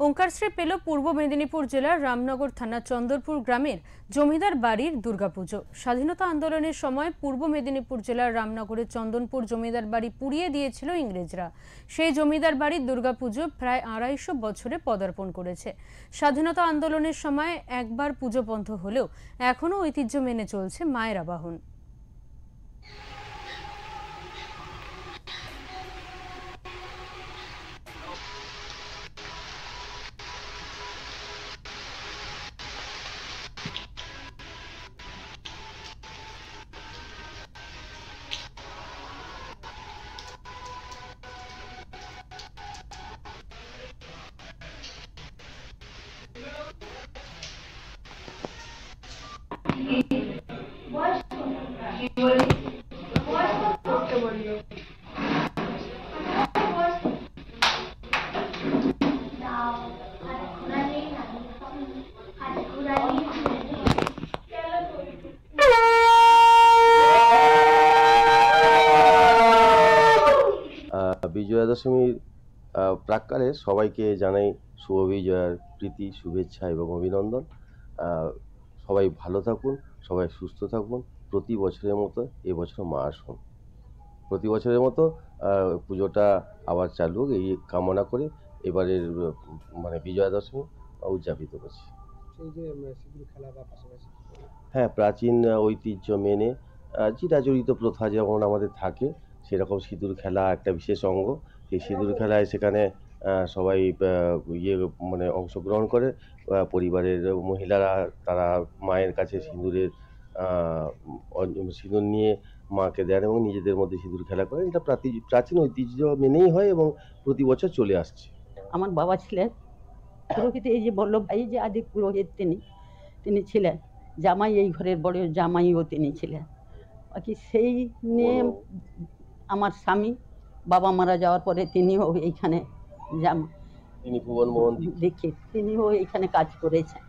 ওঙ্কারশ্রী পেল পূর্ব মেদিনীপুর জেলার রামনগর থানা চন্দরপুর গ্রামের জমিদার বাড়ির দুর্গাপুজো। স্বাধীনতা আন্দোলনের সময় পূর্ব মেদিনীপুর জেলার রামনগরের চন্দনপুর জমিদার বাড়ি পুড়িয়ে দিয়েছিল ইংরেজরা। সেই জমিদার বাড়ির দুর্গাপুজো প্রায় ২৫০ বছরে পদার্পণ করেছে। স্বাধীনতা আন্দোলনের সময় একবার পুজো বন্ধ হলেও এখনও ঐতিহ্য মেনে চলছে মায়ের আবাহন। বিজয়া দশমীর প্রাক্কালে সবাইকে জানাই শুভ বিজয়ার প্রীতি, শুভেচ্ছা এবং অভিনন্দন। সবাই ভালো থাকুন, সবাই সুস্থ থাকুন। প্রতি বছরের মতো এবছর মা আসুন। প্রতি বছরের মতো পুজোটা আবার চালু হোক এই কামনা করে এবারের বিজয়া দশমী উদযাপিত করছি। হ্যাঁ, প্রাচীন ঐতিহ্য মেনে চিরাচরিত প্রথা যেমন আমাদের থাকে সেরকম সিঁদুর খেলা একটা বিশেষ অঙ্গ। এই সিঁদুর খেলায় সেখানে সবাই অংশগ্রহণ করে। পরিবারের মহিলারা তারা মায়ের কাছে সিঁদুর নিয়ে মাকে দেন এবং নিজেদের মধ্যে সিঁদুর খেলা করেন। এটা প্রাচীন ঐতিহ্য মেনেই হয় এবং প্রতি বছর চলে আসছে। আমার বাবা ছিলেন পুরোহিত, এই যে বল্লভ ভাই যে আদি পুরোহিত তিনি ছিলেন জামাই, এই ঘরের বড় জামাইও তিনি ছিলেন। বাকি সেই নিয়ে আমার স্বামী বাবা মারা যাওয়ার পরে তিনিও এইখানে তিনি ভুবনমোহন দীক্ষিত, তিনিও এইখানে কাজ করেছেন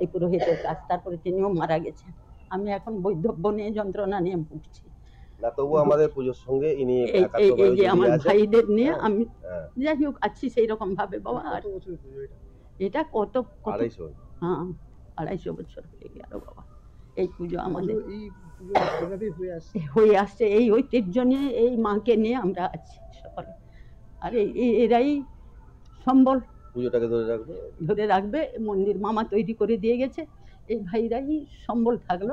এই পুরোহিতের কাজ। তারপরে তিনিও মারা গেছেন। আমি এখন বৈধব্য নিয়ে যন্ত্রণা নিয়ে ভুগছি। না তবু আমাদের পুজোর সঙ্গে ইনি এই যে আমার ভাইদের নিয়ে আমি যাই হোক আছি সেই রকম ভাবে। বাবা এটা কত ২৫০। হ্যাঁ, ২৫০ বছর হয়ে গেল বাবা। এই পুজো আমাদের হয়ে আসছে, এই ঐতিহ্য নিয়ে এই মাকে নিয়ে আমরা আছি সকলে। আর এরাই সম্বল পুজোটাকে ধরে রাখবে। মন্দির মামা তৈরি করে দিয়ে গেছে, এই ভাইরাই সম্বল থাকলো।